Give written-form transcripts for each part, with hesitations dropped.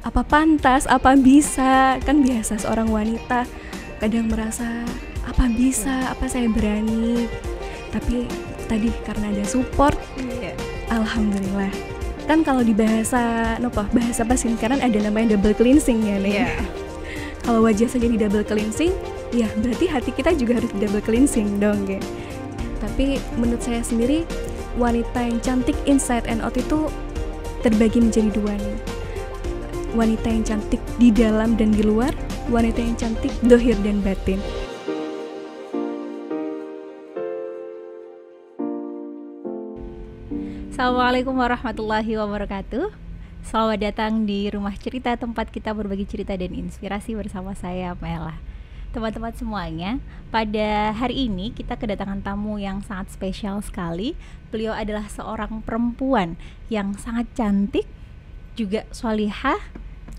apa pantas, apa bisa. Kan biasa seorang wanita kadang merasa apa bisa, apa saya berani. Tapi tadi karena ada support, alhamdulillah. Kan kalau di bahasa sih sekarang ada namanya double cleansing ya nih. Kalau wajah saja di double cleansing, ya berarti hati kita juga harus double cleansing dong ya. Tapi menurut saya sendiri, wanita yang cantik inside and out itu terbagi menjadi dua nih. Wanita yang cantik di dalam dan di luar, wanita yang cantik dohir dan batin. Assalamualaikum warahmatullahi wabarakatuh. Selamat datang di Rumah Cerita, tempat kita berbagi cerita dan inspirasi bersama saya, Mela. Teman-teman semuanya, pada hari ini kita kedatangan tamu yang sangat spesial sekali. Beliau adalah seorang perempuan yang sangat cantik, juga sholihah.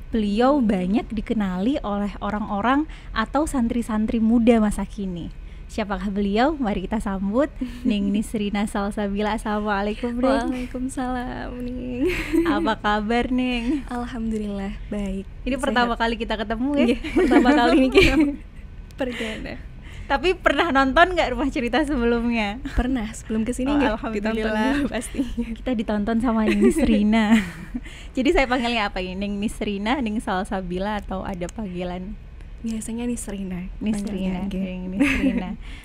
Beliau banyak dikenali oleh orang-orang atau santri-santri muda masa kini. Siapakah beliau? Mari kita sambut Ning Nisrina Salsabila. Assalamualaikum, Ning. Waalaikumsalam, Ning. Apa kabar, Ning? Alhamdulillah baik. Ini sehat. Pertama kali kita ketemu ya? Iya, pertama kali nih perdana. Tapi pernah nonton nggak Rumah Cerita sebelumnya? Pernah, sebelum kesini nggak? Alhamdulillah. Pasti. Kita ditonton sama Ning Nisrina. Jadi saya panggilnya apa ini? Ning Nisrina, Ning Salsabila, atau ada panggilan? Biasanya Nisrina. Nisrina.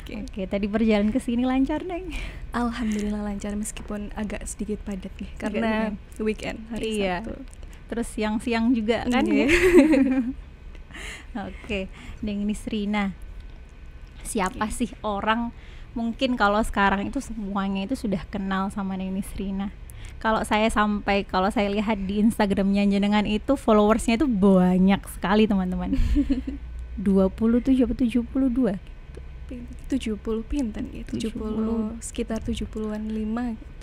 Oke, tadi perjalanan ke sini lancar, Neng? Alhamdulillah lancar, meskipun agak sedikit padat nih karena weekend hari Sabtu. Terus siang-siang juga kan ya. Oke, Neng Nisrina. Siapa sih orang, mungkin kalau sekarang itu semuanya itu sudah kenal sama Neng Nisrina. Kalau saya lihat di Instagramnya jenengan itu followersnya itu banyak sekali, teman-teman. 27 atau 72? 70 pinten ya, 70 sekitar 70-an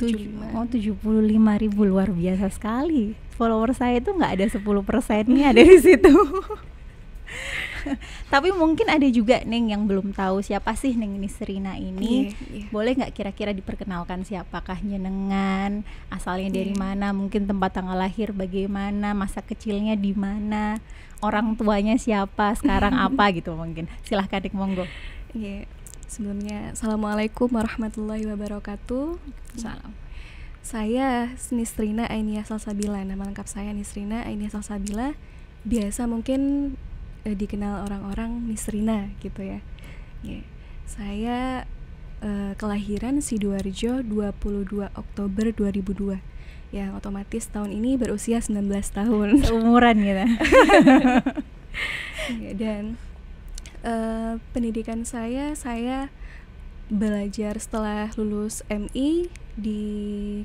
75. Oh, 75.000, luar biasa sekali. Follower saya itu nggak ada 10%-nya dari situ. Tapi mungkin ada juga, Neng, yang belum tahu siapa sih Neng Nisrina ini. Boleh nggak kira-kira diperkenalkan siapakah jenengan, asalnya dari mana, mungkin tempat tanggal lahir bagaimana, masa kecilnya di mana, orang tuanya siapa, sekarang apa gitu mungkin. Silahkan, Neng, monggo. Sebelumnya assalamualaikum warahmatullahi wabarakatuh. Salam. Saya Nisrina Ainiyah Salsabila. Nama lengkap saya Nisrina Ainiyah Salsabila. Biasa mungkin dikenal orang-orang Nisrina gitu ya. Saya kelahiran Sidoarjo 22 Oktober 2002. Yang otomatis tahun ini berusia 19 tahun. Seumuran gitu. Dan pendidikan saya belajar setelah lulus MI di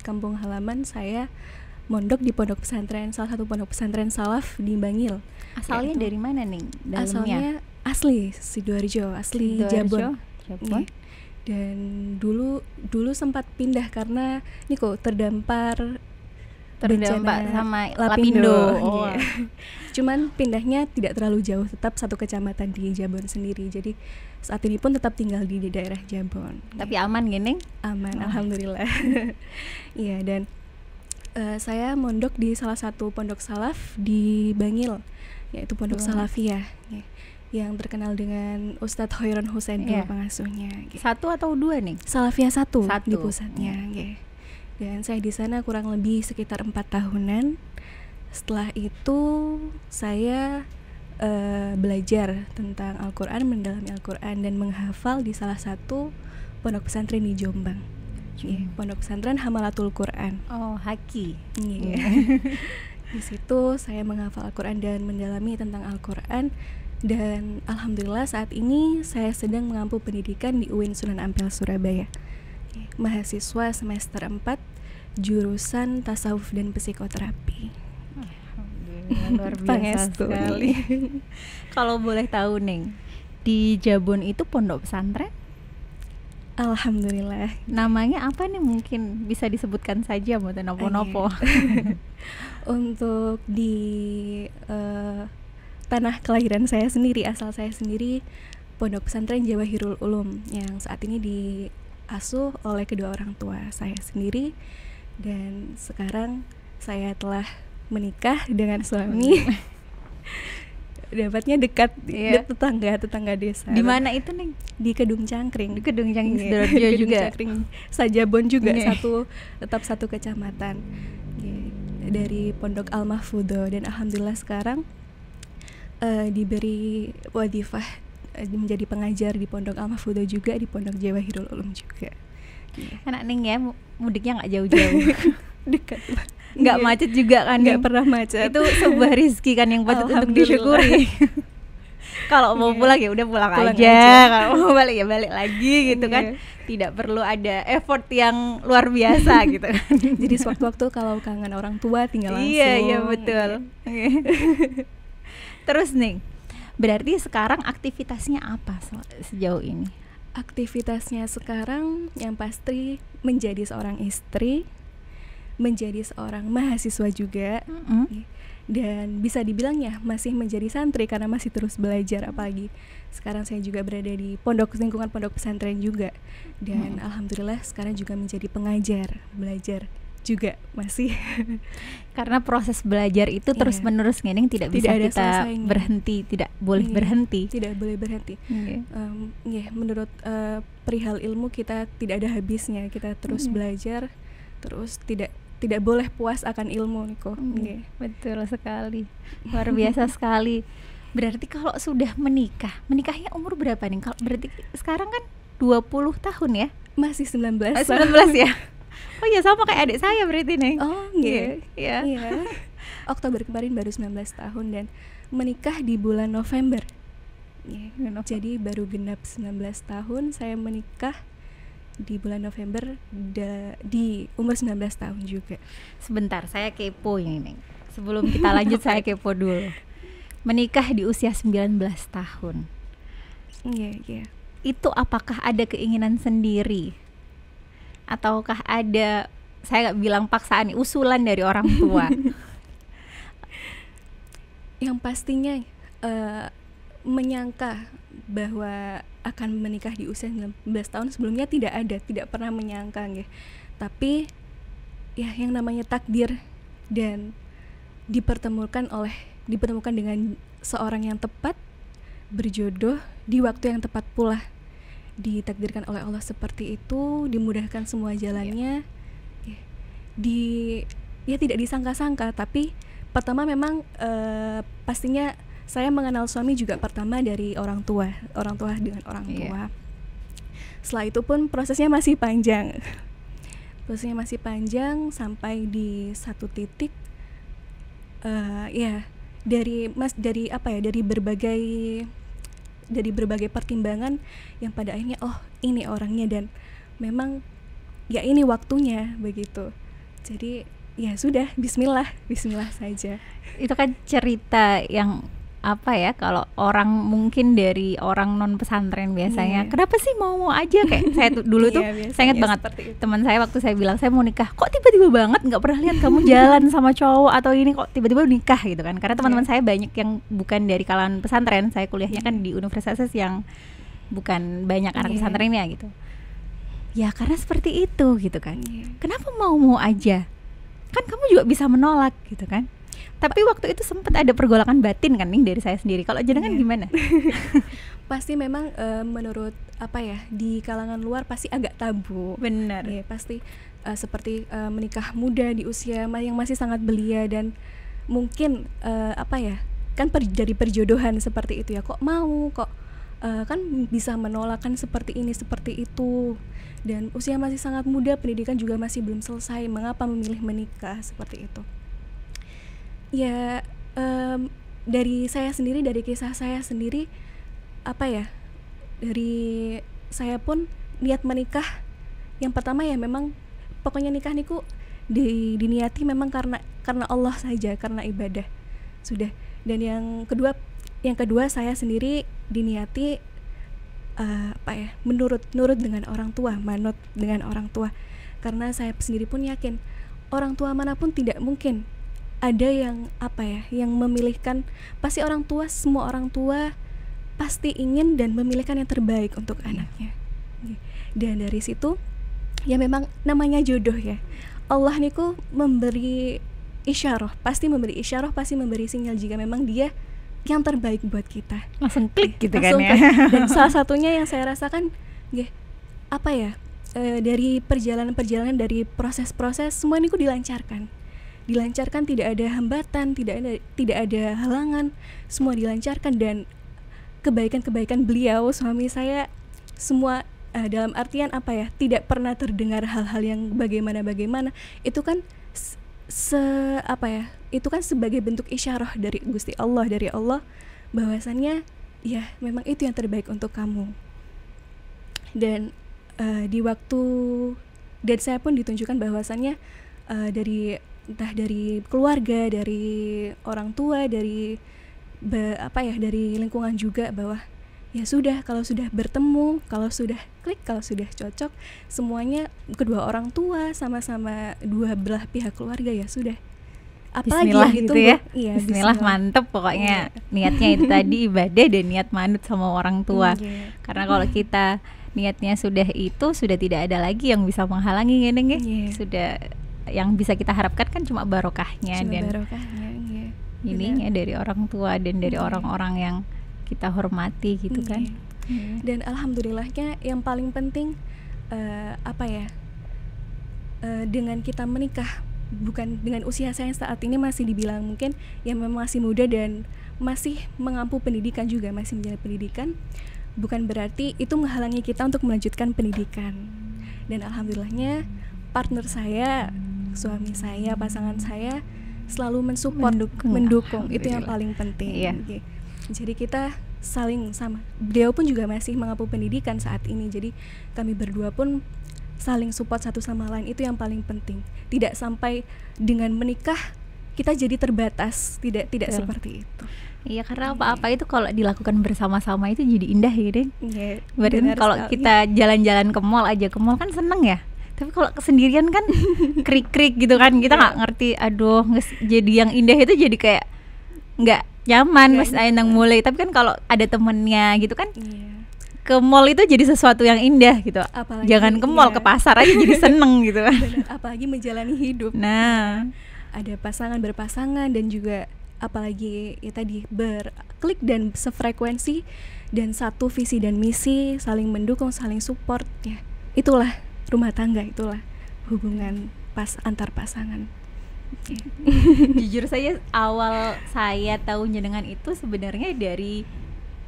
kampung halaman. Saya mondok di pondok pesantren, salah satu pondok pesantren salaf di Bangil. Asalnya dari mana, Ning? Asalnya asli Sidoarjo, asli Jabon. Dan dulu sempat pindah karena ini kok terdampar sama Lapindo. Cuman pindahnya tidak terlalu jauh, tetap satu kecamatan di Jabon sendiri. Jadi saat ini pun tetap tinggal di daerah Jabon. Tapi aman gini? Aman, alhamdulillah. Iya, dan saya mondok di salah satu pondok salaf di Bangil, yaitu Pondok Salafiyah, yang terkenal dengan Ustadz Hoiron Husain dulu pengasuhnya. Satu atau dua, nih? Salafiyah satu di pusatnya. Dan saya di sana kurang lebih sekitar 4 tahunan. Setelah itu saya belajar tentang Al-Quran, mendalami Al-Quran dan menghafal di salah satu pondok pesantren di Jombang. Pondok pesantren Hamalatul Quran. Oh, Haki. Di situ saya menghafal Al-Quran dan mendalami tentang Al-Quran. Dan alhamdulillah saat ini saya sedang mengampu pendidikan di UIN Sunan Ampel Surabaya. Mahasiswa semester 4, jurusan tasawuf dan psikoterapi. Luar biasa sekali. Kalau boleh tahu, Neng, di Jabon itu pondok pesantren? Alhamdulillah. Namanya apa nih, mungkin bisa disebutkan saja buat nopo-nopo. Untuk di tanah kelahiran saya sendiri, asal saya sendiri, Pondok Pesantren Jawahirul Ulum, yang saat ini diasuh oleh kedua orang tua saya sendiri. Dan sekarang saya telah menikah dengan suami. Dapatnya dekat, tetangga desa. Di mana itu, Neng? Di Kedung Cangkring. Di Kedung Cangkring Yeah. Sidoarjo Kedung juga. Cangkring, Sajabon juga, Yeah. tetap satu kecamatan. Yeah. Dari Pondok Al Mahfudho, dan alhamdulillah sekarang diberi wadifah menjadi pengajar di Pondok Al Mahfudho juga, di Pondok Jawahirul Ulum juga. Yeah. Anak Neng ya, mudiknya nggak jauh-jauh. Dekat. Nggak macet juga kan? Nggak pernah macet. Itu sebuah rizki kan yang patut untuk disyukuri. Kalau mau pulang ya udah pulang aja. Kalau mau balik ya balik lagi gitu kan. Tidak perlu ada effort yang luar biasa gitu kan. Jadi sewaktu-waktu kalau kangen orang tua tinggal langsung. Iya betul. Terus nih, berarti sekarang aktivitasnya apa sejauh ini? Aktivitasnya sekarang yang pasti menjadi seorang istri, menjadi seorang mahasiswa juga, dan bisa dibilang ya masih menjadi santri karena masih terus belajar. Apalagi sekarang saya juga berada di lingkungan pondok pesantren juga, dan alhamdulillah sekarang juga menjadi pengajar, belajar juga masih. Karena proses belajar itu terus menerus, Neng, tidak bisa ada kita selesainya. Berhenti, tidak boleh berhenti. Tidak boleh berhenti. Menurut perihal ilmu kita tidak ada habisnya, kita terus belajar, terus tidak boleh puas akan ilmu, Niko. Betul sekali, luar biasa sekali. Berarti kalau sudah menikahnya umur berapa nih? Kalau berarti sekarang kan 20 tahun ya? Masih 19. 19 ya? Oh iya, sama kayak adik saya berarti nih. Oh iya. Oktober kemarin baru 19 tahun dan menikah di bulan November. Jadi baru genap 19 tahun saya menikah di bulan November di umur 19 tahun juga. Sebentar, saya kepo ini, Neng. Sebelum kita lanjut saya kepo dulu. Menikah di usia 19 tahun. Iya. Itu apakah ada keinginan sendiri? Ataukah ada, saya nggak bilang paksaan, usulan dari orang tua? Yang pastinya menyangka bahwa akan menikah di usia 19 tahun sebelumnya tidak pernah menyangka ya. Tapi ya yang namanya takdir dan dipertemukan dengan seorang yang tepat, berjodoh di waktu yang tepat pula, ditakdirkan oleh Allah seperti itu, dimudahkan semua jalannya. Tidak disangka-sangka, tapi pertama memang pastinya saya mengenal suami juga pertama dari orang tua dengan orang tua. Setelah itu pun prosesnya masih panjang. Sampai di satu titik dari berbagai pertimbangan yang pada akhirnya ini orangnya dan memang ya ini waktunya begitu. Jadi ya sudah, bismillah saja. Itu kan cerita yang kalau orang mungkin dari orang non pesantren biasanya, kenapa sih mau aja, kayak saya dulu tuh saya ingat banget teman saya waktu saya bilang saya mau nikah, kok tiba-tiba banget nggak pernah lihat kamu jalan sama cowok atau ini kok tiba-tiba nikah gitu kan. Karena teman-teman saya banyak yang bukan dari kalangan pesantren, saya kuliahnya kan di universitas yang bukan banyak anak pesantrennya gitu. Ya karena seperti itu gitu kan. Kenapa mau aja, kan kamu juga bisa menolak gitu kan. Tapi waktu itu sempat ada pergolakan batin kan nih dari saya sendiri. Kalau jenengan gimana? Pasti memang menurut di kalangan luar pasti agak tabu. Benar. Ya, pasti seperti menikah muda di usia yang masih sangat belia dan mungkin kan dari perjodohan seperti itu ya. Kok mau kan bisa menolak kan seperti ini seperti itu. Dan usia masih sangat muda, pendidikan juga masih belum selesai. Mengapa memilih menikah seperti itu? Ya dari saya sendiri, dari kisah saya sendiri, dari saya pun niat menikah yang pertama ya memang pokoknya nikah niku diniati memang karena Allah saja, karena ibadah sudah. Dan yang kedua saya sendiri diniati nurut dengan orang tua, manut dengan orang tua, karena saya sendiri pun yakin orang tua manapun tidak mungkin ada yang yang memilihkan, pasti semua orang tua pasti ingin dan memilihkan yang terbaik untuk anaknya. Dan dari situ ya memang namanya jodoh ya, Allah niku memberi isyarah, pasti memberi sinyal jika memang dia yang terbaik buat kita. Langsung klik gitu Langsung kan ya. klik. Dan salah satunya yang saya rasakan dari perjalanan dari proses-proses semua ini dilancarkan, tidak ada hambatan, tidak ada halangan, semua dilancarkan. Dan kebaikan beliau, suami saya, semua dalam artian tidak pernah terdengar hal-hal yang bagaimana. Itu kan itu kan sebagai bentuk isyarah dari Gusti Allah, bahwasannya ya memang itu yang terbaik untuk kamu. Dan di waktu dan saya pun ditunjukkan bahwasannya dari keluarga, dari orang tua, dari lingkungan juga, bahwa ya sudah, kalau sudah bertemu, kalau sudah klik, kalau sudah cocok, semuanya kedua orang tua sama-sama dua belah pihak keluarga, ya sudah. Apalagi Bismillah yang gitu ditunggu. ya. Iya, Bismillah, mantep pokoknya. Niatnya itu tadi ibadah dan niat manut sama orang tua. Karena kalau kita niatnya sudah tidak ada lagi yang bisa menghalangi ya. Sudah, yang bisa kita harapkan kan cuma barokahnya ininya dari orang tua dan dari orang-orang yang kita hormati gitu kan. Dan alhamdulillahnya yang paling penting dengan kita menikah, bukan dengan usia saya saat ini masih dibilang mungkin yang memang masih muda dan masih mengampu pendidikan juga, masih menjalani pendidikan, bukan berarti itu menghalangi kita untuk melanjutkan pendidikan. Dan alhamdulillahnya partner saya, suami saya, pasangan saya selalu mensupport, mendukung. Itu yang paling penting. Jadi kita saling sama. Beliau pun juga masih mengampu pendidikan saat ini. Jadi kami berdua pun saling support satu sama lain. Itu yang paling penting. Tidak sampai dengan menikah kita jadi terbatas. Tidak seperti itu. Iya, karena apa-apa itu kalau dilakukan bersama-sama itu jadi indah ya, Deng. Berarti kalau kita jalan-jalan ke mall kan seneng ya. Tapi kalau kesendirian kan krik-krik gitu kan, kita nggak ngerti. Aduh, jadi yang indah itu jadi kayak nggak nyaman pas nang mulai. Tapi kan kalau ada temennya gitu kan, ke mall itu jadi sesuatu yang indah gitu. Apalagi, jangan ke mall, ke pasar aja jadi seneng gitu. Apalagi menjalani hidup. Nah, ada berpasangan dan juga apalagi ya tadi berklik dan sefrekuensi dan satu visi dan misi, saling mendukung, saling support ya. Itulah rumah tangga, itulah hubungan antar pasangan. Jujur saya awal saya tahu jenengan itu sebenarnya dari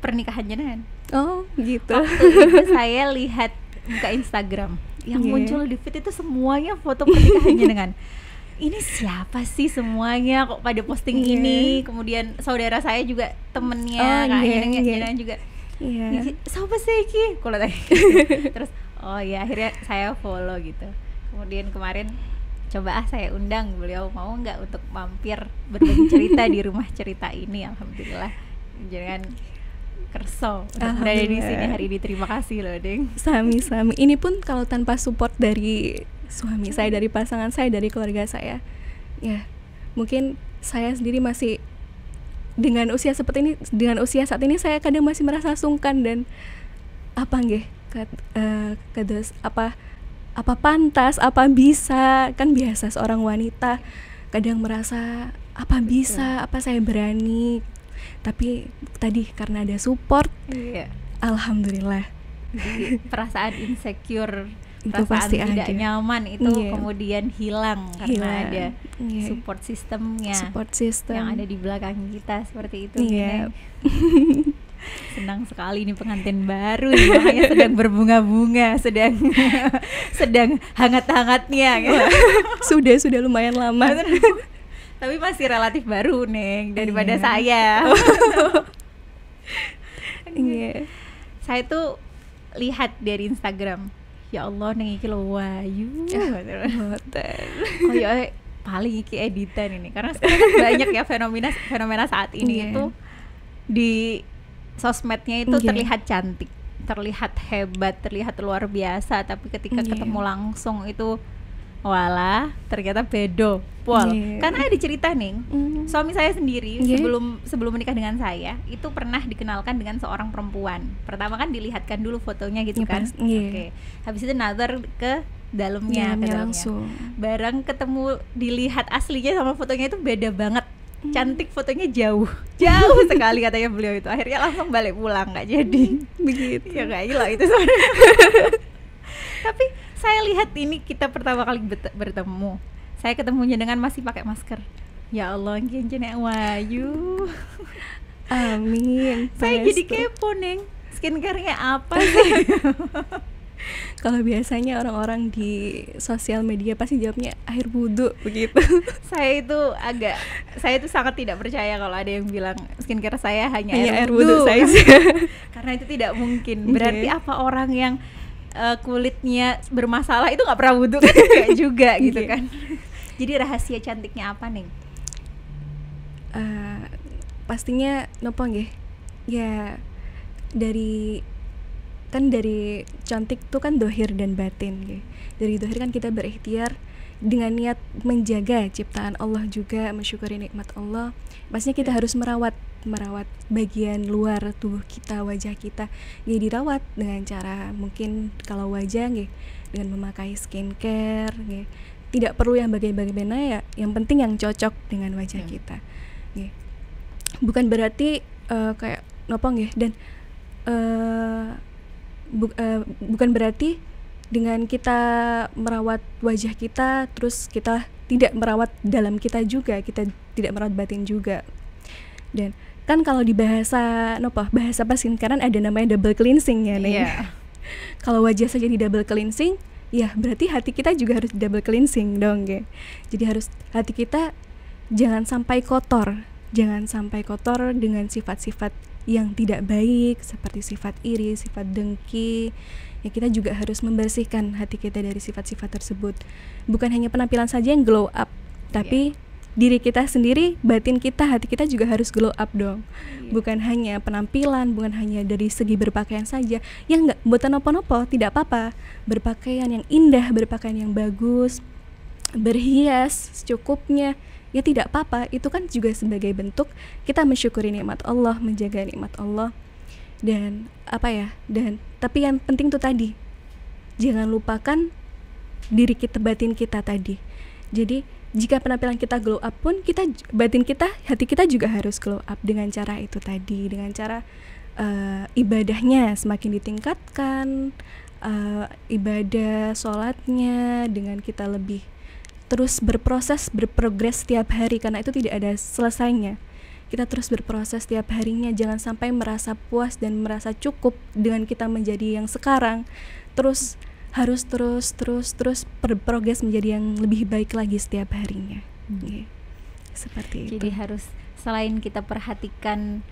pernikahan jenengan. Oh gitu. Waktu itu saya lihat buka Instagram yang muncul di feed itu semuanya foto pernikahan jenengan. Ini siapa sih semuanya kok pada posting ini? Kemudian saudara saya juga temennya jenengan juga. Siapa sih Ki? Kalau tadi. Terus akhirnya saya follow gitu. Kemudian kemarin coba saya undang beliau, mau nggak untuk mampir berbagi cerita di rumah cerita ini. Alhamdulillah jangan kerso udah berada di sini hari ini. Terima kasih loh, Deng. Sami. Ini pun kalau tanpa support dari suami saya, dari pasangan saya, dari keluarga saya, ya mungkin saya sendiri masih dengan usia seperti ini, dengan usia saat ini saya kadang masih merasa sungkan dan apa pantas, apa bisa, kan biasa seorang wanita kadang merasa apa bisa, apa saya berani. Tapi tadi karena ada support, alhamdulillah. Jadi perasaan insecure, itu perasaan pasti tidak ada. nyaman itu kemudian hilang karena ada support system yang ada di belakang kita seperti itu. Senang sekali ini pengantin baru nih, makanya sedang berbunga-bunga, sedang hangat-hangatnya gitu. Sudah lumayan lama. Tapi masih relatif baru Neng daripada saya. Saya tuh lihat dari Instagram, ya Allah Neng iki lho wayu. Kayak paling iki editan ini karena sekarang kan banyak ya fenomena saat ini itu di sosmednya itu terlihat cantik, terlihat hebat, terlihat luar biasa, tapi ketika ketemu langsung itu walah ternyata bedo pol. Karena ada cerita nih, suami saya sendiri sebelum menikah dengan saya itu pernah dikenalkan dengan seorang perempuan. Pertama kan dilihatkan dulu fotonya gitu kan. Habis itu nazar ke dalamnya, ke dalamnya. langsung. Barang ketemu dilihat aslinya sama fotonya itu beda banget. Cantik fotonya jauh sekali katanya beliau itu. Akhirnya langsung balik pulang, nggak jadi. Begitu. Ya nggak gila itu sebenarnya. Tapi saya lihat ini kita pertama kali bertemu. Saya ketemunya dengan masih pakai masker. Ya Allah, kian wayu. Amin. Saya jadi kepo, Neng. Skincare-nya apa sih? Kalau biasanya orang-orang di sosial media pasti jawabnya air wudhu begitu. Saya itu sangat tidak percaya kalau ada yang bilang skincare saya hanya air wudhu wudhu saja. Karena itu tidak mungkin. Berarti apa orang yang kulitnya bermasalah itu nggak pernah wudhu kan? Enggak juga gitu kan. Jadi rahasia cantiknya apa nih? Pastinya nopo nggih. Ya dari cantik tuh kan dohir dan batin nggih. Dari dohir kan kita berikhtiar dengan niat menjaga ciptaan Allah juga, mensyukuri nikmat Allah. Pastinya kita harus merawat bagian luar tubuh kita, wajah kita. Ya dirawat dengan cara mungkin kalau wajah nggih dengan memakai skincare nggih. Tidak perlu yang bagaimana ya, yang penting yang cocok dengan wajah kita. Nggih. Bukan berarti kayak nopo nggih dan bukan berarti dengan kita merawat wajah kita terus kita tidak merawat dalam kita juga, kita tidak merawat batin juga. Dan kan kalau di bahasa skincare ada namanya double cleansing ya nih. Yeah. Kalau wajah saja di double cleansing, ya berarti hati kita juga harus double cleansing dong ya. Jadi harus hati kita jangan sampai kotor dengan sifat-sifat yang tidak baik seperti sifat iri, sifat dengki. Ya kita juga harus membersihkan hati kita dari sifat-sifat tersebut. Bukan hanya penampilan saja yang glow up, tapi diri kita sendiri, batin kita, hati kita juga harus glow up dong. Bukan hanya penampilan, bukan hanya dari segi berpakaian saja. Yang enggak buatan nopo-nopo, tidak apa-apa. Berpakaian yang indah, berpakaian yang bagus, berhias secukupnya, ya tidak apa-apa. Itu kan juga sebagai bentuk kita mensyukuri nikmat Allah, menjaga nikmat Allah. Dan tapi yang penting tuh tadi, jangan lupakan diri kita, batin kita tadi. Jadi jika penampilan kita glow up pun, batin kita, hati kita juga harus glow up dengan cara itu tadi, dengan cara ibadahnya semakin ditingkatkan, ibadah sholatnya dengan kita lebih terus berprogres setiap hari, karena itu tidak ada selesainya. Kita terus berproses setiap harinya, jangan sampai merasa puas dan merasa cukup dengan kita menjadi yang sekarang. Terus harus terus berprogres menjadi yang lebih baik lagi setiap harinya. Seperti itu. Jadi harus selain kita perhatikan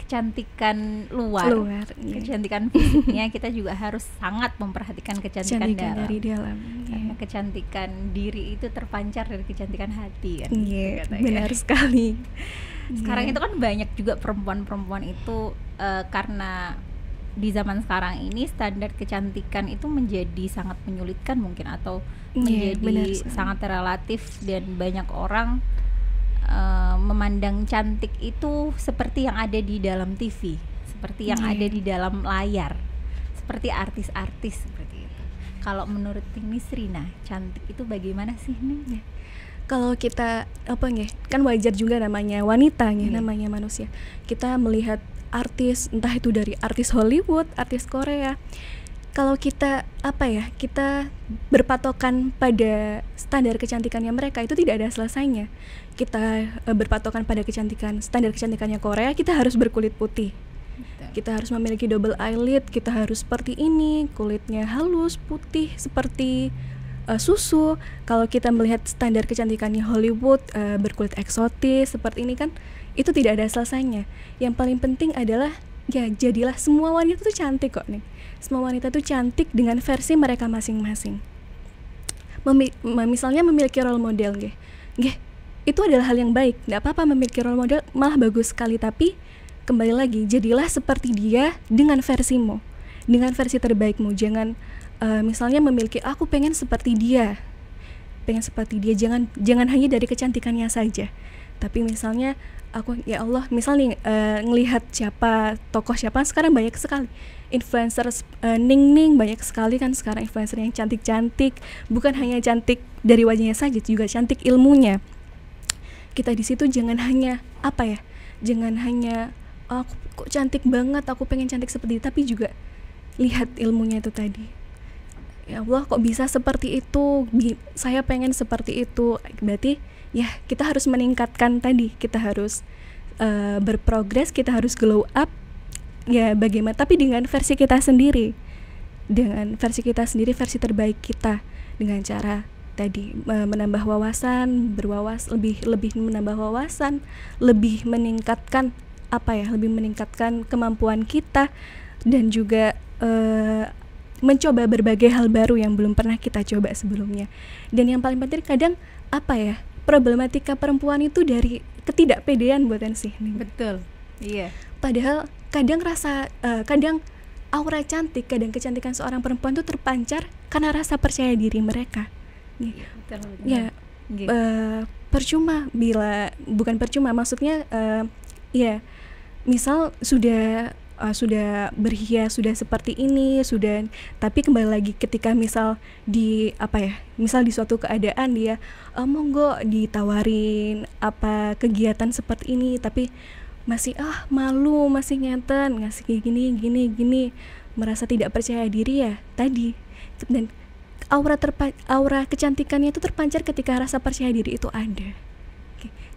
kecantikan luar kecantikan fisiknya, kita juga harus sangat memperhatikan kecantikan dalam. Dari dalam. Karena kecantikan diri itu terpancar dari kecantikan hati kan. Benar sekali. Sekarang itu kan banyak juga perempuan-perempuan itu karena di zaman sekarang ini standar kecantikan itu menjadi sangat menyulitkan mungkin, atau menjadi sangat relatif, dan banyak orang memandang cantik itu seperti yang ada di dalam TV, seperti yang ada di dalam layar, seperti artis-artis seperti itu. Kalau menurut Miss Rina, cantik itu bagaimana sih nih? Kalau kita kan wajar juga namanya wanita namanya manusia. Kita melihat artis, entah itu dari artis Hollywood, artis Korea. Kalau kita kita berpatokan pada standar kecantikannya mereka, itu tidak ada selesainya. Kita berpatokan pada standar kecantikannya Korea, kita harus berkulit putih. Kita harus memiliki double eyelid, kita harus seperti ini, kulitnya halus, putih seperti susu. Kalau kita melihat standar kecantikannya Hollywood, berkulit eksotis seperti ini kan, itu tidak ada selesainya. Yang paling penting adalah jadilah semua wanita tuh cantik kok nih. Semua wanita tuh cantik dengan versi mereka masing-masing. Misalnya memiliki role model itu adalah hal yang baik. Nggak apa-apa memiliki role model, malah bagus sekali. Tapi kembali lagi, jadilah seperti dia dengan versimu, dengan versi terbaikmu. Jangan misalnya memiliki aku pengen seperti dia, jangan hanya dari kecantikannya saja, Tapi misalnya aku ya Allah misalnya ngelihat tokoh siapa sekarang banyak sekali influencer Ning banyak sekali kan sekarang influencer yang cantik-cantik, bukan hanya cantik dari wajahnya saja, juga cantik ilmunya. Kita di situ jangan hanya jangan hanya aku kok cantik banget, aku pengen cantik seperti itu, tapi juga lihat ilmunya itu tadi. Ya Allah, kok bisa seperti itu, saya pengen seperti itu. Berarti ya kita harus meningkatkan tadi, kita harus berprogres, kita harus glow up ya, bagaimana, tapi dengan versi kita sendiri, versi terbaik kita, dengan cara tadi menambah wawasan, lebih menambah wawasan, lebih meningkatkan lebih meningkatkan kemampuan kita, dan juga mencoba berbagai hal baru yang belum pernah kita coba sebelumnya. Dan yang paling penting kadang problematika perempuan itu dari ketidakpedean buatan sih. Betul. Iya. Padahal kadang aura cantik, kadang kecantikan seorang perempuan itu terpancar karena rasa percaya diri mereka. Betul. Ya, percuma maksudnya ya, misal sudah berhias, sudah seperti ini, tapi kembali lagi ketika misal di suatu keadaan dia monggo ditawarin kegiatan seperti ini, tapi masih malu, masih ngeten ngasih gini, merasa tidak percaya diri ya tadi. Dan aura kecantikannya itu terpancar ketika rasa percaya diri itu ada.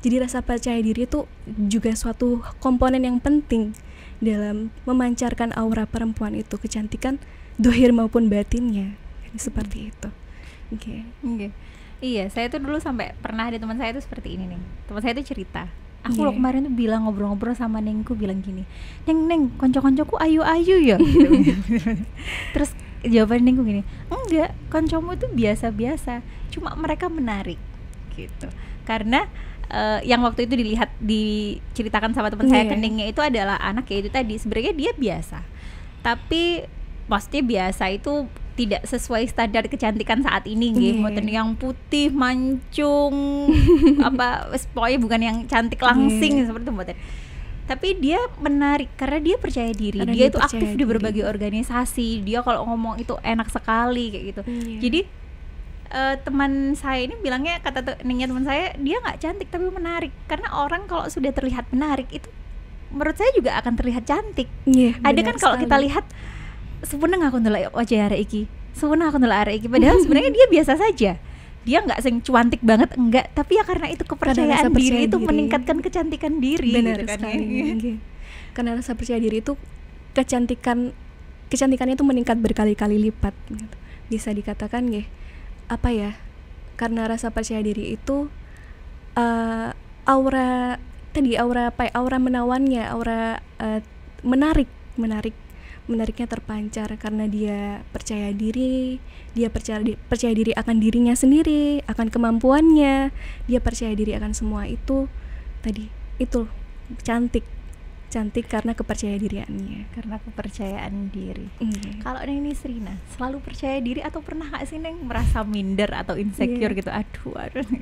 Jadi rasa percaya diri itu juga suatu komponen yang penting dalam memancarkan aura perempuan itu, kecantikan dohir maupun batinnya, seperti itu. Iya, saya tuh dulu sampai pernah ada teman saya tuh seperti ini nih. Teman saya tuh cerita, aku loh kemarin tuh bilang ngobrol-ngobrol sama Nengku, bilang gini, Neng, konco-koncoku ayu-ayu ya. Terus jawaban Nengku gini, enggak, koncomu tuh biasa-biasa, cuma mereka menarik gitu. Karena yang waktu itu diceritakan sama teman saya, keningnya itu adalah anak kayak itu tadi. Sebenarnya dia biasa, tapi pasti biasa itu tidak sesuai standar kecantikan saat ini nggih. Mboten yang putih mancung pokoknya bukan yang cantik langsing seperti itu mboten. Tapi dia menarik karena dia percaya diri. Dia itu aktif di berbagai organisasi. Dia kalau ngomong itu enak sekali kayak gitu. Jadi teman saya ini bilangnya, kata teman saya, dia nggak cantik tapi menarik. Karena orang kalau sudah terlihat menarik itu menurut saya juga akan terlihat cantik. Ada kan kalau kita lihat sebenarnya aku ndelok wajah arek iki, padahal sebenarnya dia biasa saja. Dia nggak cuantik banget, enggak, tapi ya karena itu kepercayaan diri itu meningkatkan kecantikan diri. Benar gitu kan, sekali. Karena rasa percaya diri itu kecantikannya itu meningkat berkali-kali lipat gitu. Bisa dikatakan karena rasa percaya diri itu aura menawannya, menariknya terpancar karena dia percaya diri, dia percaya diri akan dirinya sendiri, akan kemampuannya, dia percaya diri akan semua itu tadi. Itu cantik karena kepercayaan diri. Kalau Neng Nisrina selalu percaya diri atau pernah nggak sih Neng merasa minder atau insecure gitu? Aduh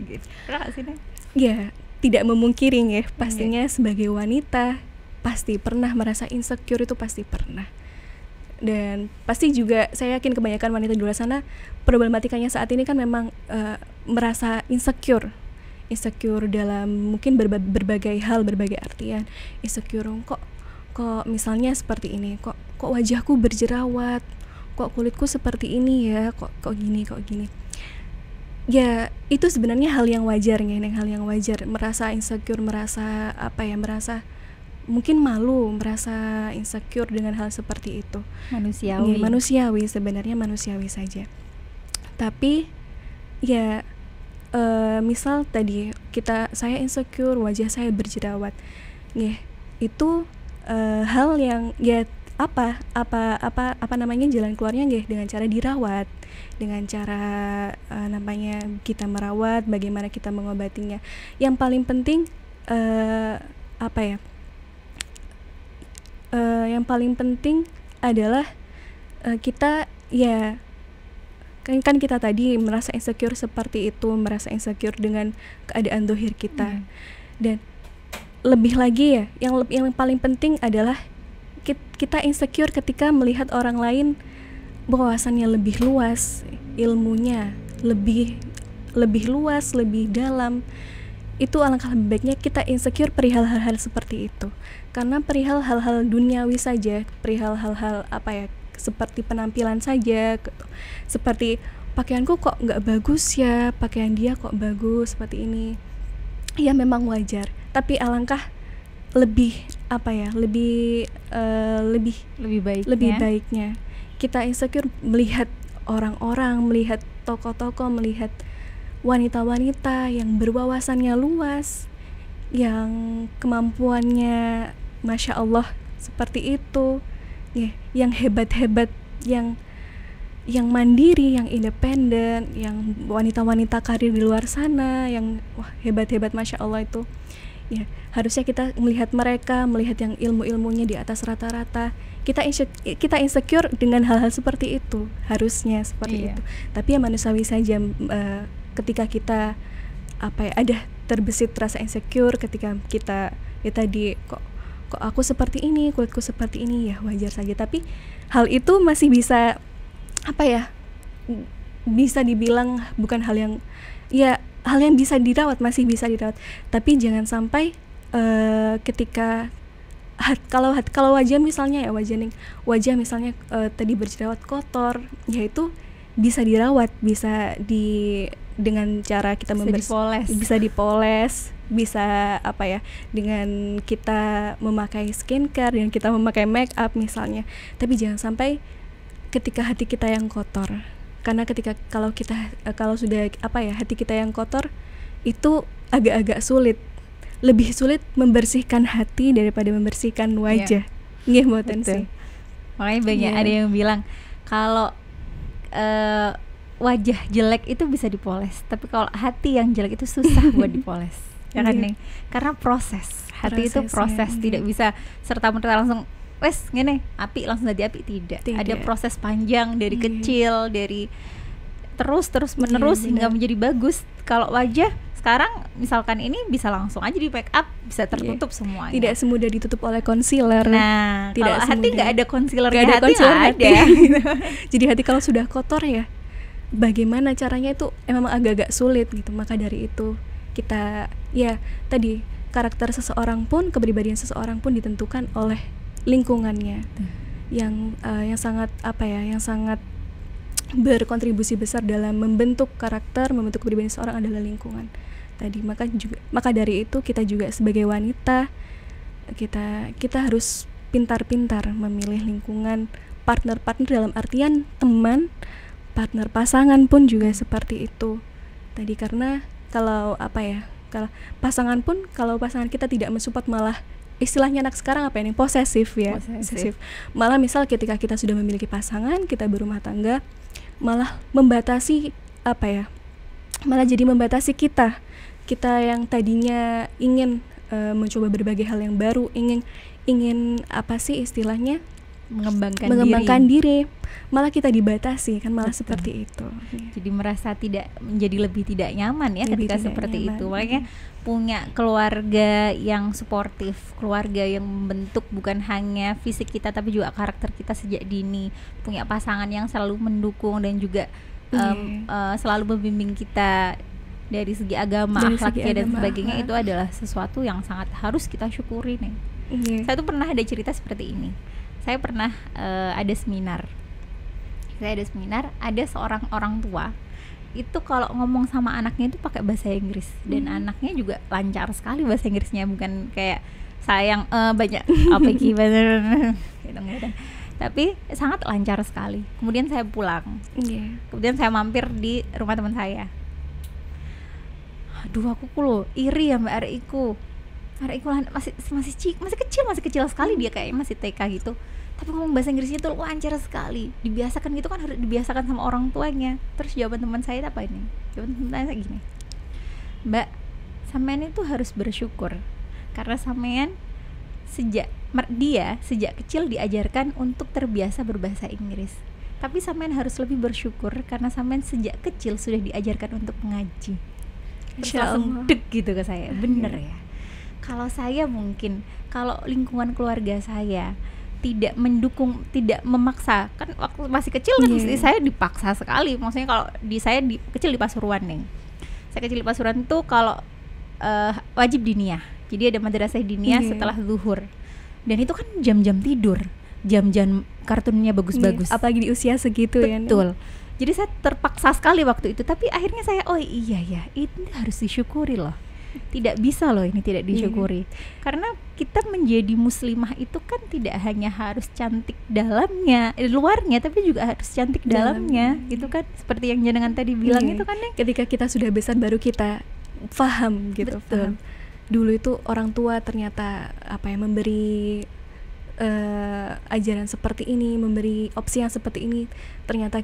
gitu. Pernah nggak sih Neng? Ya, tidak memungkiri ya, pastinya sebagai wanita pasti pernah merasa insecure, itu pasti pernah. Dan pasti juga saya yakin kebanyakan wanita di luar sana problematikanya saat ini kan memang merasa insecure dalam mungkin berbagai hal, berbagai artian. Insecure, kok misalnya seperti ini, kok wajahku berjerawat, kok kulitku seperti ini ya, kok gini. Ya itu sebenarnya hal yang wajar merasa insecure, merasa mungkin malu, merasa insecure dengan hal seperti itu. Manusiawi sebenarnya, manusiawi saja. Tapi ya misal tadi saya insecure, wajah saya berjerawat, itu hal yang jalan keluarnya dengan cara dirawat, dengan cara kita merawat, bagaimana kita mengobatinya. Yang paling penting yang paling penting adalah kita kan kita tadi merasa insecure seperti itu, merasa insecure dengan keadaan dohir kita. Dan lebih lagi ya, yang paling penting adalah kita insecure ketika melihat orang lain wawasannya lebih luas, ilmunya lebih luas, lebih dalam. Itu alangkah lebih baiknya kita insecure perihal hal-hal seperti itu. Karena perihal hal-hal duniawi saja, perihal hal-hal apa ya, seperti penampilan saja gitu. Seperti pakaianku kok nggak bagus ya, pakaian dia kok bagus seperti ini. Ya memang wajar, tapi alangkah lebih baiknya kita insecure melihat orang-orang, melihat tokoh-tokoh, melihat wanita-wanita yang berwawasannya luas, yang kemampuannya Masya Allah seperti itu, ya, yang hebat-hebat, yang mandiri, yang independen, yang wanita-wanita karir di luar sana, yang hebat-hebat Masya Allah itu. Ya, harusnya kita melihat mereka, melihat yang ilmu-ilmunya di atas rata-rata. Kita insecure dengan hal-hal seperti itu, harusnya seperti itu. Tapi ya manusiawi saja ketika kita ada terbesit rasa insecure, ketika kita ya tadi kok aku seperti ini, kulitku seperti ini, ya wajar saja. Tapi hal itu masih bisa bisa dibilang bukan hal yang bisa dirawat, masih bisa dirawat. Tapi jangan sampai ketika kalau wajah misalnya wajah misalnya tadi berjerawat kotor, ya itu bisa dirawat, dengan cara kita bisa dipoles, bisa dengan kita memakai skincare, dengan kita memakai make up misalnya. Tapi jangan sampai ketika hati kita yang kotor. Karena kalau sudah hati kita yang kotor, itu agak-agak sulit. Lebih sulit membersihkan hati daripada membersihkan wajah. Nggih mboten sih. Makanya banyak ada yang bilang kalau wajah jelek itu bisa dipoles, tapi kalau hati yang jelek itu susah buat dipoles. Ya kan nih? Karena proses. Hati itu proses, tidak bisa serta-merta langsung wes ngene api langsung jadi api, tidak. Ada proses panjang dari kecil, dari terus menerus hingga menjadi bagus. Kalau wajah sekarang misalkan ini bisa langsung aja di make up, bisa tertutup semuanya. Tidak semudah ditutup oleh concealer. Nah, kalau hati nggak ada concealernya, hati nggak ada. Jadi hati kalau sudah kotor ya, bagaimana caranya itu memang agak-agak sulit gitu. Maka dari itu kita tadi karakter seseorang pun, kepribadian seseorang pun ditentukan oleh lingkungannya. Yang sangat yang sangat berkontribusi besar dalam membentuk karakter, membentuk kepribadian seseorang adalah lingkungan tadi. Maka dari itu kita juga sebagai wanita kita harus pintar-pintar memilih lingkungan, partner dalam artian teman, partner pasangan pun juga seperti itu tadi. Karena kalau pasangan kita tidak mensupport, malah istilahnya anak sekarang posesif ya. Posesif. Malah misal ketika kita sudah memiliki pasangan, kita berumah tangga, malah membatasi malah jadi membatasi kita yang tadinya ingin mencoba berbagai hal yang baru, ingin istilahnya mengembangkan diri, malah kita dibatasi kan, malah seperti itu. Jadi merasa menjadi lebih tidak nyaman ya ketika seperti itu. Makanya punya keluarga yang suportif, keluarga yang membentuk bukan hanya fisik kita tapi juga karakter kita sejak dini, punya pasangan yang selalu mendukung dan juga selalu membimbing kita dari segi agama, akhlaknya dan sebagainya, itu adalah sesuatu yang sangat harus kita syukuri nih. Saya tuh pernah ada cerita seperti ini. Saya pernah ada seminar. Ada seorang orang tua itu kalau ngomong sama anaknya itu pakai bahasa Inggris, dan anaknya juga lancar sekali bahasa Inggrisnya, bukan kayak sayang banyak gimana gitu, tapi sangat lancar sekali. Kemudian saya pulang, kemudian saya mampir di rumah teman saya. Aduh, aku iri ya Mbak Ariku masih kecil sekali, dia kayak masih TK gitu, tapi ngomong bahasa Inggrisnya tuh lancar sekali. Dibiasakan gitu kan, harus dibiasakan sama orang tuanya. Terus jawaban teman saya apa ini? Jawaban teman saya gini, Mbak, sampean itu harus bersyukur karena sampean sejak kecil diajarkan untuk terbiasa berbahasa Inggris. Tapi sampean harus lebih bersyukur karena sampean sejak kecil sudah diajarkan untuk mengaji. Terus langsung deg gitu ke saya. Bener ya. Kalau saya mungkin, kalau lingkungan keluarga saya tidak mendukung, tidak memaksa, kan waktu masih kecil kan saya dipaksa sekali. Maksudnya kalau kecil di Pasuruan nih. Saya kecil di Pasuruan tuh kalau wajib diniyah. Jadi ada madrasah diniyah setelah zuhur. Dan itu kan jam-jam tidur, jam-jam kartunnya bagus-bagus. Apalagi di usia segitu. Betul. Jadi saya terpaksa sekali waktu itu. Tapi akhirnya saya, oh iya ya, ini harus disyukuri loh. Tidak bisa loh ini tidak disyukuri. Karena kita menjadi muslimah itu kan tidak hanya harus cantik luarnya, tapi juga harus cantik dalamnya. Itu kan seperti yang jenengan tadi bilang itu kan, ketika kita sudah besar baru kita paham gitu. Paham. Dulu itu orang tua ternyata memberi ajaran seperti ini, memberi opsi yang seperti ini. Ternyata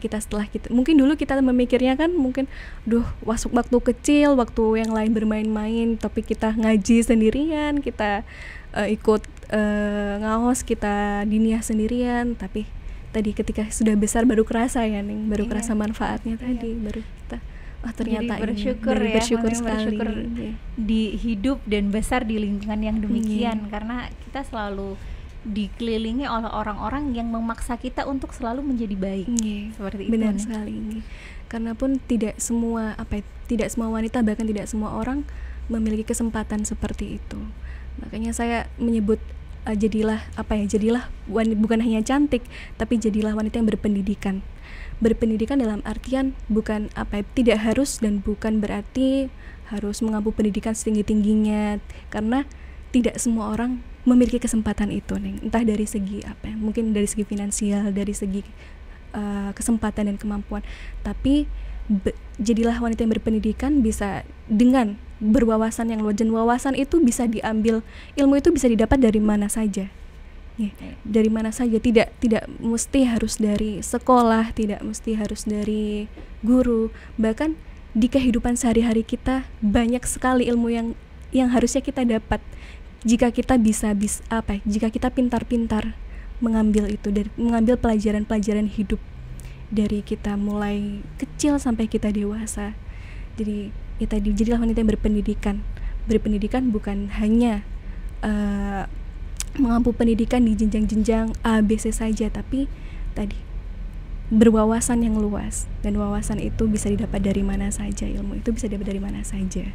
mungkin dulu kita memikirnya kan mungkin waktu kecil, waktu yang lain bermain-main, tapi kita ngaji sendirian, kita ikut ngaos, kita diniyah sendirian. Tapi tadi ketika sudah besar baru kerasa kerasa manfaatnya tadi, baru kita ternyata bersyukur sekali di hidup dan besar di lingkungan yang demikian. Karena kita selalu dikelilingi oleh orang-orang yang memaksa kita untuk selalu menjadi baik. Seperti itu. Benar sekali. Karena pun tidak semua wanita, bahkan tidak semua orang memiliki kesempatan seperti itu. Makanya saya menyebut jadilah bukan hanya cantik, tapi jadilah wanita yang berpendidikan. Berpendidikan dalam artian bukan tidak harus dan bukan berarti harus mengampu pendidikan setinggi-tingginya, karena tidak semua orang memiliki kesempatan itu, entah dari segi mungkin dari segi finansial, dari segi kesempatan dan kemampuan. Tapi jadilah wanita yang berpendidikan bisa dengan berwawasan yang luas, dan wawasan itu bisa diambil, ilmu itu bisa didapat dari mana saja. Dari mana saja, tidak mesti harus dari sekolah, tidak mesti harus dari guru. Bahkan di kehidupan sehari-hari kita banyak sekali ilmu yang harusnya kita dapat jika kita jika kita pintar-pintar mengambil pelajaran-pelajaran hidup dari kita mulai kecil sampai kita dewasa. Jadi jadilah wanita yang berpendidikan. Berpendidikan bukan hanya mengampu pendidikan di jenjang-jenjang A, B, C saja, tapi berwawasan yang luas, dan wawasan itu bisa didapat dari mana saja, ilmu itu bisa didapat dari mana saja.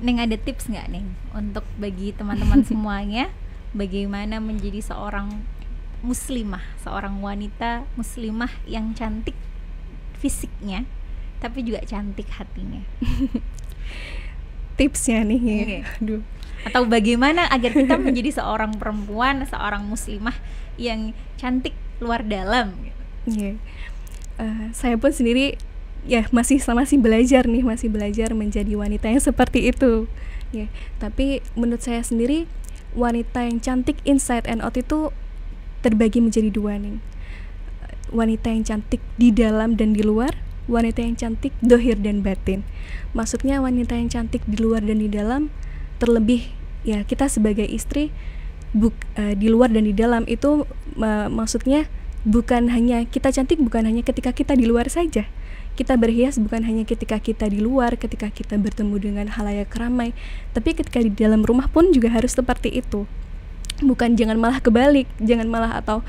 Neng, ada tips nggak Neng untuk bagi teman-teman semuanya bagaimana menjadi seorang muslimah, seorang wanita muslimah yang cantik fisiknya tapi juga cantik hatinya? Tipsnya nih, aduh. Atau bagaimana agar kita menjadi seorang perempuan, seorang muslimah yang cantik luar dalam? Saya pun sendiri masih belajar menjadi wanita yang seperti itu. Tapi menurut saya sendiri, wanita yang cantik inside and out itu terbagi menjadi dua nih. Wanita yang cantik di dalam dan di luar, wanita yang cantik dohir dan batin. Maksudnya wanita yang cantik di luar dan di dalam, terlebih kita sebagai istri di luar dan di dalam itu maksudnya bukan hanya kita cantik, bukan hanya ketika kita di luar saja. Kita berhias bukan hanya ketika kita di luar, ketika kita bertemu dengan khalayak ramai, tapi ketika di dalam rumah pun juga harus seperti itu. Jangan malah kebalik, atau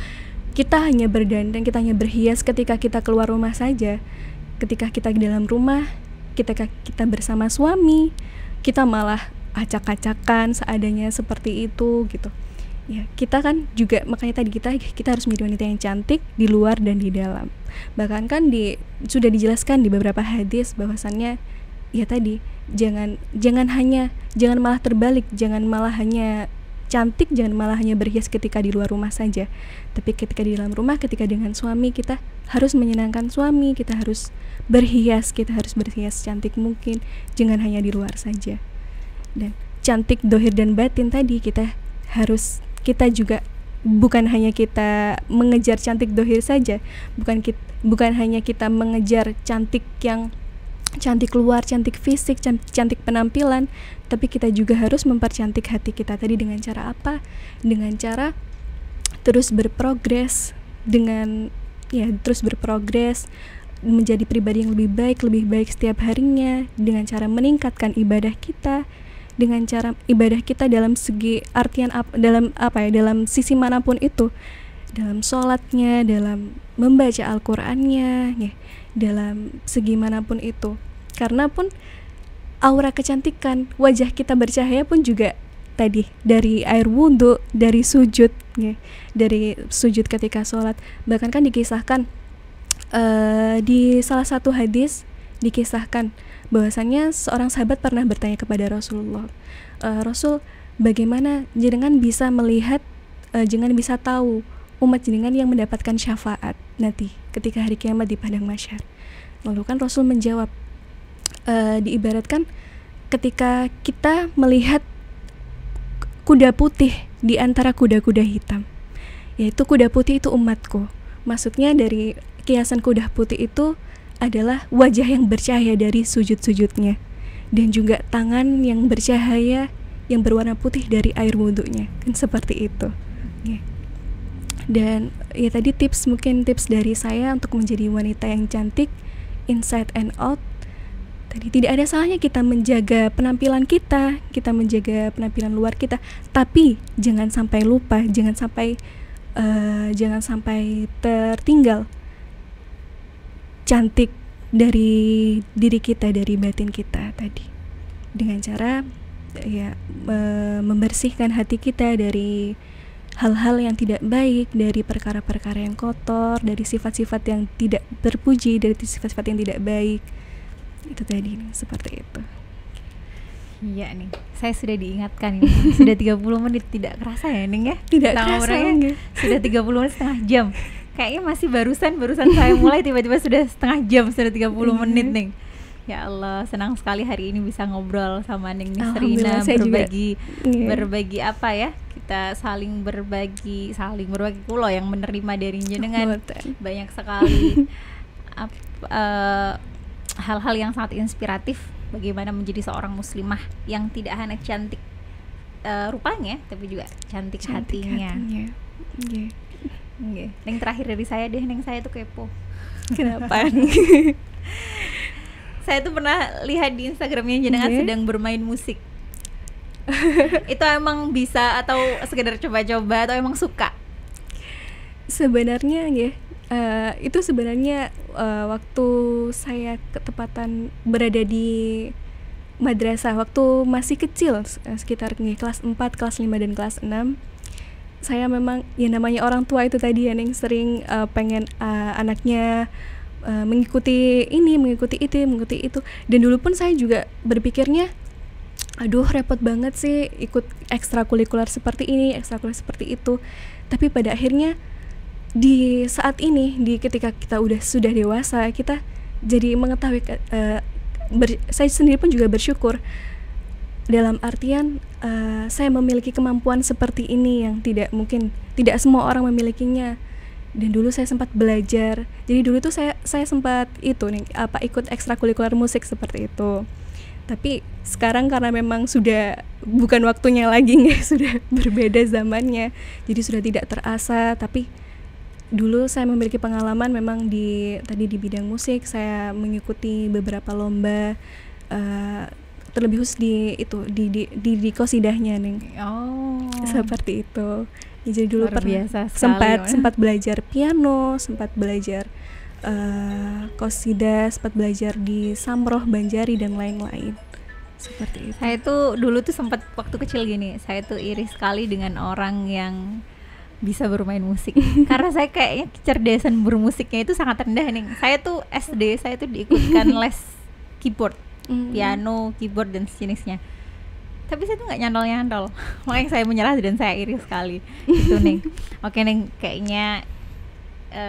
kita hanya berdandan, kita hanya berhias ketika kita keluar rumah saja. Ketika kita di dalam rumah, ketika kita bersama suami, kita malah acak-acakan seadanya seperti itu gitu. Kita kan juga, makanya tadi kita harus menjadi wanita yang cantik di luar dan di dalam. Bahkan kan sudah dijelaskan di beberapa hadis bahwasannya jangan malah terbalik, jangan malah hanya cantik, jangan malah hanya berhias ketika di luar rumah saja, tapi ketika di dalam rumah, ketika dengan suami, kita harus menyenangkan suami, kita harus berhias cantik mungkin, jangan hanya di luar saja. Dan cantik dohir dan batin tadi kita juga bukan hanya kita mengejar cantik dohir saja, bukan hanya kita mengejar cantik yang cantik luar, cantik fisik, cantik penampilan, tapi kita juga harus mempercantik hati kita tadi dengan cara apa? Dengan cara terus berprogres, menjadi pribadi yang lebih baik setiap harinya, dengan cara meningkatkan ibadah kita, dengan cara ibadah kita dalam segi artian dalam sisi manapun itu, dalam sholatnya, dalam membaca Al-Qur'annya, ya, dalam segi manapun itu. Karena pun aura kecantikan wajah kita bercahaya pun juga tadi dari air wudhu, dari sujud, ya, dari sujud ketika sholat. Bahkan kan dikisahkan di salah satu hadis dikisahkan bahwasannya seorang sahabat pernah bertanya kepada Rasulullah, Rasul, bagaimana jenengan bisa melihat, jenengan bisa tahu umat jenengan yang mendapatkan syafaat nanti ketika hari kiamat di padang mahsyar? Lalu kan Rasul menjawab, diibaratkan ketika kita melihat kuda putih di antara kuda-kuda hitam, yaitu kuda putih itu umatku. Maksudnya dari kiasan kuda putih itu adalah wajah yang bercahaya dari sujud-sujudnya, dan juga tangan yang bercahaya yang berwarna putih dari air wudhunya, kan seperti itu, ya. Dan ya tadi mungkin tips dari saya untuk menjadi wanita yang cantik inside and out. Tadi tidak ada salahnya kita menjaga penampilan kita menjaga penampilan luar kita, tapi jangan sampai lupa, jangan sampai tertinggal cantik dari diri kita, dari batin kita tadi, dengan cara ya membersihkan hati kita dari hal-hal yang tidak baik, dari perkara-perkara yang kotor, dari sifat-sifat yang tidak terpuji, dari sifat-sifat yang tidak baik. Itu tadi nih, seperti itu. Iya nih, saya sudah diingatkan ini. Sudah 30 menit, tidak kerasa ya Ning ya? Tidak kerasa ya. Sudah 30 menit, setengah jam. Kayaknya masih barusan saya mulai, tiba-tiba sudah setengah jam, sudah 30 menit Ning. Ya Allah, senang sekali hari ini bisa ngobrol sama Ning Nisrina, berbagi apa ya? Kita saling berbagi pulau yang menerima dari jenengan. Banyak sekali hal-hal yang sangat inspiratif bagaimana menjadi seorang muslimah yang tidak hanya cantik rupanya, tapi juga cantik hatinya. Yeah. Neng terakhir dari saya deh, Neng, saya tuh kepo. Kenapa? Saya tuh pernah lihat di Instagramnya jenengan sedang bermain musik. Itu emang bisa atau sekedar coba-coba atau emang suka? Sebenarnya ya, itu sebenarnya waktu saya ketepatan berada di madrasah waktu masih kecil, sekitar kelas 4, kelas 5 dan kelas 6. Saya memang ya namanya orang tua itu tadi yang sering pengen anaknya mengikuti ini, mengikuti itu. Dan dulu pun saya juga berpikirnya, aduh repot banget sih ikut ekstrakurikuler seperti ini, ekstrakurikuler seperti itu. Tapi pada akhirnya di saat ini, ketika kita sudah dewasa, kita jadi mengetahui, saya sendiri pun juga bersyukur dalam artian saya memiliki kemampuan seperti ini yang tidak semua orang memilikinya. Dan dulu saya sempat belajar, jadi dulu tuh saya sempat ikut ekstrakurikuler musik seperti itu. Tapi sekarang karena memang sudah bukan waktunya lagi, sudah berbeda zamannya, jadi sudah tidak terasa. Tapi dulu saya memiliki pengalaman memang di bidang musik. Saya mengikuti beberapa lomba, terlebih khusus di kosidahnya, Neng. Seperti itu. Ya, jadi dulu sempat belajar piano, sempat belajar kosidah, sempat belajar di Samroh, Banjari dan lain-lain. Seperti itu. Saya tuh dulu tuh sempat waktu kecil gini, saya tuh iri sekali dengan orang yang bisa bermain musik. Karena saya kayaknya kecerdasan bermusiknya itu sangat rendah nih. Saya tuh SD, saya tuh diikutkan les keyboard, piano, keyboard dan sejenisnya. Tapi saya tuh nggak nyantol. Makanya saya menyerah dan saya iri sekali. Itu Neng. Oke Neng, kayaknya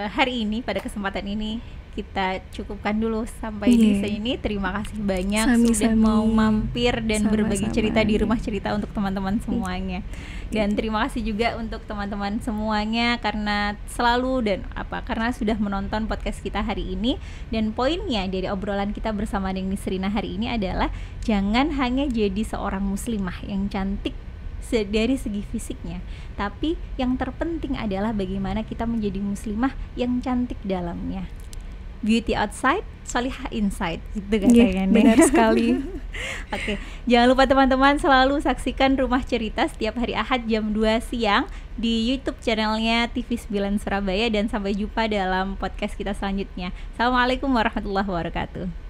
hari ini pada kesempatan ini kita cukupkan dulu sampai di sini. Terima kasih banyak sudah mau mampir dan berbagi cerita di Rumah Cerita untuk teman-teman semuanya. Dan terima kasih juga untuk teman-teman semuanya karena sudah menonton podcast kita hari ini. Dan poinnya dari obrolan kita bersama Neng Nisrina hari ini adalah jangan hanya jadi seorang muslimah yang cantik dari segi fisiknya, tapi yang terpenting adalah bagaimana kita menjadi muslimah yang cantik dalamnya. beauty outside, solihah inside, gitu kan Iya, benar sekali. Oke, jangan lupa teman-teman selalu saksikan Rumah Cerita setiap hari Ahad jam 2 siang di YouTube channelnya TV9 Surabaya, dan sampai jumpa dalam podcast kita selanjutnya. Assalamualaikum warahmatullahi wabarakatuh.